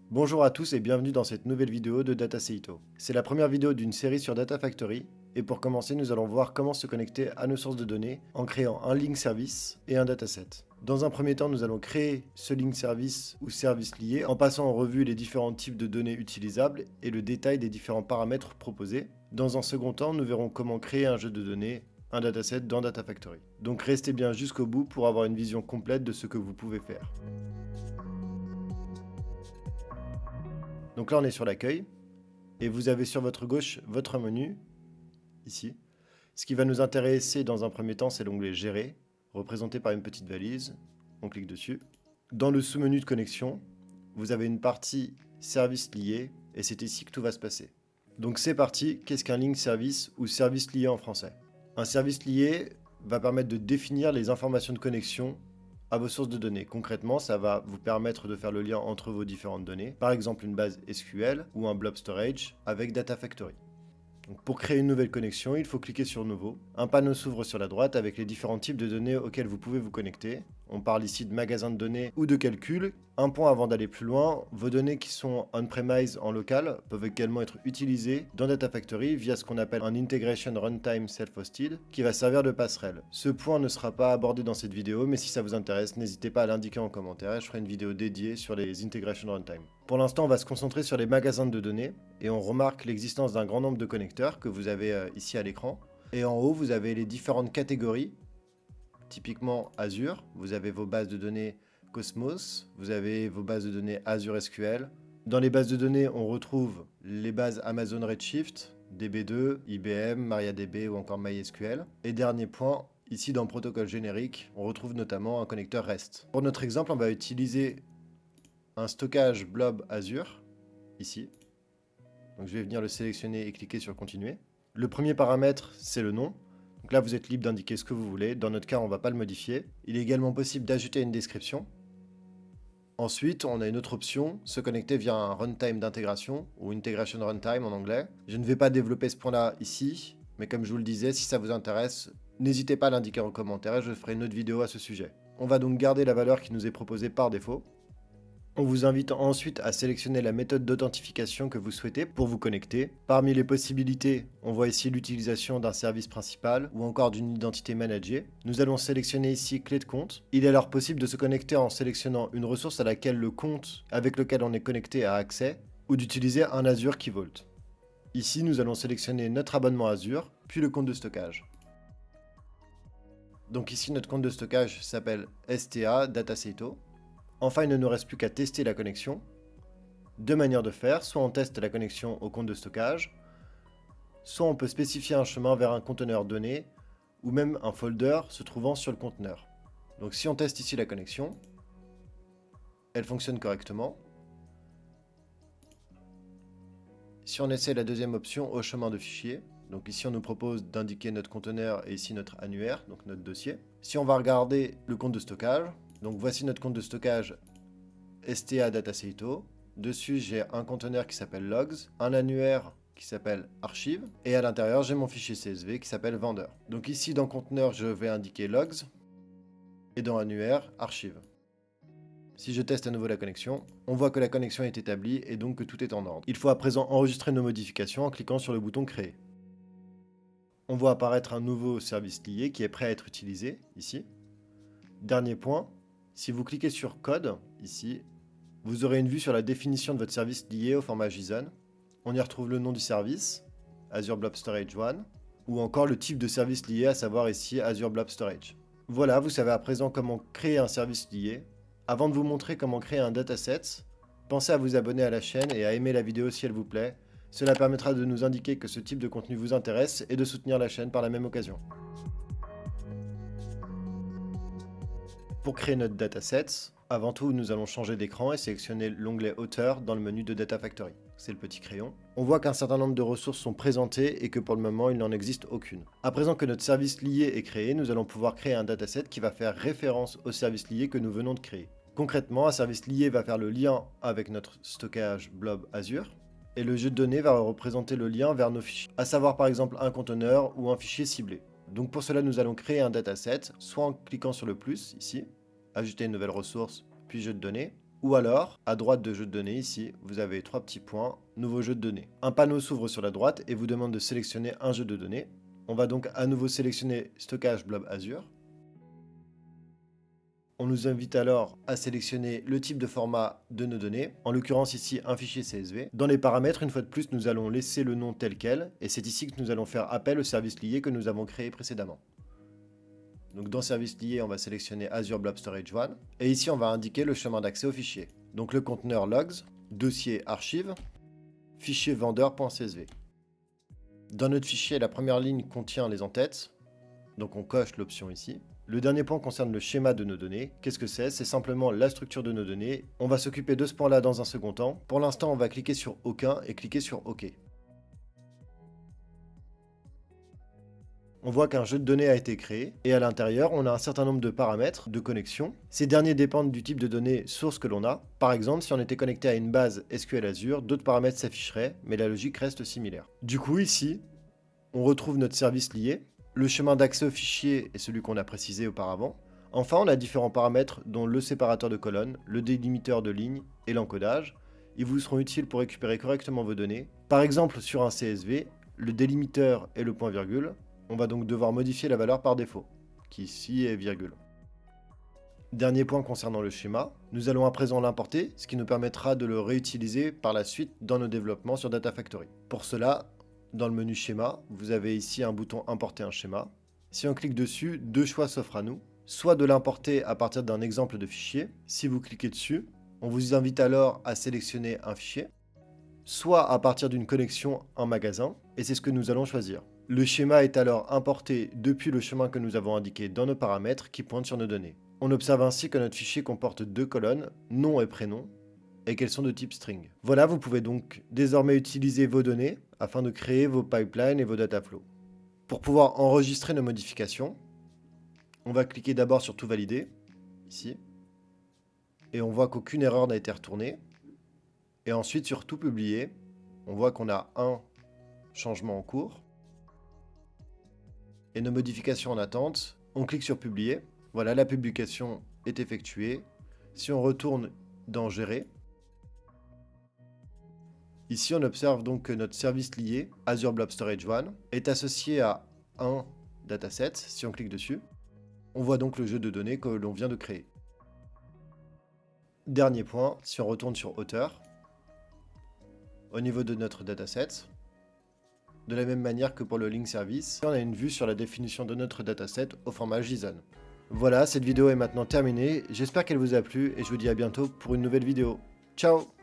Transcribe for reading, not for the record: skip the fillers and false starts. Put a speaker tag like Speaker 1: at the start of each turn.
Speaker 1: Bonjour à tous et bienvenue dans cette nouvelle vidéo de Dataseito. C'est la première vidéo d'une série sur Data Factory et pour commencer nous allons voir comment se connecter à nos sources de données en créant un link service et un dataset. Dans un premier temps nous allons créer ce link service ou service lié en passant en revue les différents types de données utilisables et le détail des différents paramètres proposés. Dans un second temps nous verrons comment créer un jeu de données, un dataset dans Data Factory. Donc restez bien jusqu'au bout pour avoir une vision complète de ce que vous pouvez faire. Donc là, on est sur l'accueil, et vous avez sur votre gauche votre menu, ici. Ce qui va nous intéresser dans un premier temps, c'est l'onglet Gérer, représenté par une petite valise. On clique dessus. Dans le sous-menu de connexion, vous avez une partie Service lié, et c'est ici que tout va se passer. Donc c'est parti, qu'est-ce qu'un link service ou service lié en français? Un service lié va permettre de définir les informations de connexion à vos sources de données. Concrètement, ça va vous permettre de faire le lien entre vos différentes données, par exemple une base SQL ou un blob storage avec Data Factory. Donc pour créer une nouvelle connexion, il faut cliquer sur Nouveau. Un panneau s'ouvre sur la droite avec les différents types de données auxquels vous pouvez vous connecter. On parle ici de magasins de données ou de calcul. Un point avant d'aller plus loin, vos données qui sont on-premise en local peuvent également être utilisées dans Data Factory via ce qu'on appelle un Integration Runtime Self-Hosted qui va servir de passerelle. Ce point ne sera pas abordé dans cette vidéo, mais si ça vous intéresse, n'hésitez pas à l'indiquer en commentaire et je ferai une vidéo dédiée sur les Integration Runtime. Pour l'instant, on va se concentrer sur les magasins de données et on remarque l'existence d'un grand nombre de connecteurs que vous avez ici à l'écran. Et en haut, vous avez les différentes catégories. Typiquement Azure, vous avez vos bases de données Cosmos, vous avez vos bases de données Azure SQL. Dans les bases de données, on retrouve les bases Amazon Redshift, DB2, IBM, MariaDB ou encore MySQL. Et dernier point, ici dans le protocole générique, on retrouve notamment un connecteur REST. Pour notre exemple, on va utiliser un stockage blob Azure, ici. Donc je vais venir le sélectionner et cliquer sur Continuer. Le premier paramètre, c'est le nom. Donc là, vous êtes libre d'indiquer ce que vous voulez. Dans notre cas, on ne va pas le modifier. Il est également possible d'ajouter une description. Ensuite, on a une autre option, se connecter via un runtime d'intégration, ou Integration Runtime en anglais. Je ne vais pas développer ce point-là ici, mais comme je vous le disais, si ça vous intéresse, n'hésitez pas à l'indiquer en commentaire et je ferai une autre vidéo à ce sujet. On va donc garder la valeur qui nous est proposée par défaut. On vous invite ensuite à sélectionner la méthode d'authentification que vous souhaitez pour vous connecter. Parmi les possibilités, on voit ici l'utilisation d'un service principal ou encore d'une identité managée. Nous allons sélectionner ici clé de compte. Il est alors possible de se connecter en sélectionnant une ressource à laquelle le compte avec lequel on est connecté a accès ou d'utiliser un Azure Key Vault. Ici, nous allons sélectionner notre abonnement Azure, puis le compte de stockage. Donc ici, notre compte de stockage s'appelle STA Dataseito. Enfin, il ne nous reste plus qu'à tester la connexion. Deux manières de faire, soit on teste la connexion au compte de stockage, soit on peut spécifier un chemin vers un conteneur donné, ou même un folder se trouvant sur le conteneur. Donc si on teste ici la connexion, elle fonctionne correctement. Si on essaie la deuxième option au chemin de fichier, donc ici on nous propose d'indiquer notre conteneur et ici notre annuaire, donc notre dossier. Si on va regarder le compte de stockage, donc voici notre compte de stockage STA Dataseito. Dessus, j'ai un conteneur qui s'appelle logs, un annuaire qui s'appelle archive, et à l'intérieur, j'ai mon fichier CSV qui s'appelle vendeur. Donc ici, dans conteneur, je vais indiquer logs, et dans annuaire, archive. Si je teste à nouveau la connexion, on voit que la connexion est établie et donc que tout est en ordre. Il faut à présent enregistrer nos modifications en cliquant sur le bouton Créer. On voit apparaître un nouveau service lié qui est prêt à être utilisé, ici. Dernier point, si vous cliquez sur Code, ici, vous aurez une vue sur la définition de votre service lié au format JSON. On y retrouve le nom du service, Azure Blob Storage 1, ou encore le type de service lié, à savoir ici Azure Blob Storage. Voilà, vous savez à présent comment créer un service lié. Avant de vous montrer comment créer un dataset, pensez à vous abonner à la chaîne et à aimer la vidéo si elle vous plaît. Cela permettra de nous indiquer que ce type de contenu vous intéresse et de soutenir la chaîne par la même occasion. Pour créer notre dataset, avant tout, nous allons changer d'écran et sélectionner l'onglet Auteur dans le menu de Data Factory. C'est le petit crayon. On voit qu'un certain nombre de ressources sont présentées et que pour le moment, il n'en existe aucune. À présent que notre service lié est créé, nous allons pouvoir créer un dataset qui va faire référence au service lié que nous venons de créer. Concrètement, un service lié va faire le lien avec notre stockage blob Azure et le jeu de données va représenter le lien vers nos fichiers, à savoir par exemple un conteneur ou un fichier ciblé. Donc pour cela, nous allons créer un dataset, soit en cliquant sur le plus ici, ajouter une nouvelle ressource, puis jeu de données, Ou alors, à droite de jeu de données, ici, vous avez 3 petits points, nouveau jeu de données. Un panneau s'ouvre sur la droite et vous demande de sélectionner un jeu de données. On va donc à nouveau sélectionner stockage blob Azure. On nous invite alors à sélectionner le type de format de nos données, en l'occurrence ici un fichier CSV. Dans les paramètres, une fois de plus, nous allons laisser le nom tel quel, et c'est ici que nous allons faire appel au service lié que nous avons créé précédemment. Donc dans service lié, on va sélectionner Azure Blob Storage 1, et ici on va indiquer le chemin d'accès au fichier. Donc le conteneur logs, dossier archive, fichier vendeur.csv. Dans notre fichier, la première ligne contient les entêtes, donc on coche l'option ici. Le dernier point concerne le schéma de nos données. Qu'est-ce que c'est? C'est simplement la structure de nos données. On va s'occuper de ce point-là dans un second temps. Pour l'instant, on va cliquer sur Aucun et cliquer sur OK. On voit qu'un jeu de données a été créé, et à l'intérieur, on a un certain nombre de paramètres de connexion. Ces derniers dépendent du type de données source que l'on a. Par exemple, si on était connecté à une base SQL Azure, d'autres paramètres s'afficheraient, mais la logique reste similaire. Du coup, ici, on retrouve notre service lié. Le chemin d'accès au fichier est celui qu'on a précisé auparavant. Enfin, on a différents paramètres dont le séparateur de colonnes, le délimiteur de lignes et l'encodage. Ils vous seront utiles pour récupérer correctement vos données. Par exemple, sur un CSV, le délimiteur est le point virgule. On va donc devoir modifier la valeur par défaut, qui ici est virgule. Dernier point concernant le schéma, nous allons à présent l'importer, ce qui nous permettra de le réutiliser par la suite dans nos développements sur Data Factory. Pour cela, dans le menu schéma, vous avez ici un bouton importer un schéma. Si on clique dessus, deux choix s'offrent à nous. Soit de l'importer à partir d'un exemple de fichier. Si vous cliquez dessus, on vous invite alors à sélectionner un fichier. Soit à partir d'une connexion en magasin, et c'est ce que nous allons choisir. Le schéma est alors importé depuis le chemin que nous avons indiqué dans nos paramètres qui pointent sur nos données. On observe ainsi que notre fichier comporte deux colonnes, nom et prénom, et qu'elles sont de type string. Voilà, vous pouvez donc désormais utiliser vos données afin de créer vos pipelines et vos data flows. Pour pouvoir enregistrer nos modifications, on va cliquer d'abord sur tout valider, ici, et on voit qu'aucune erreur n'a été retournée. Et ensuite sur tout publier, on voit qu'on a un changement en cours. Et nos modifications en attente, on clique sur publier. Voilà, la publication est effectuée. Si on retourne dans gérer, ici, on observe donc que notre service lié, Azure Blob Storage 1, est associé à un dataset. Si on clique dessus, on voit donc le jeu de données que l'on vient de créer. Dernier point, si on retourne sur auteur, au niveau de notre dataset, de la même manière que pour le link service, on a une vue sur la définition de notre dataset au format JSON. Voilà, cette vidéo est maintenant terminée. J'espère qu'elle vous a plu et je vous dis à bientôt pour une nouvelle vidéo. Ciao!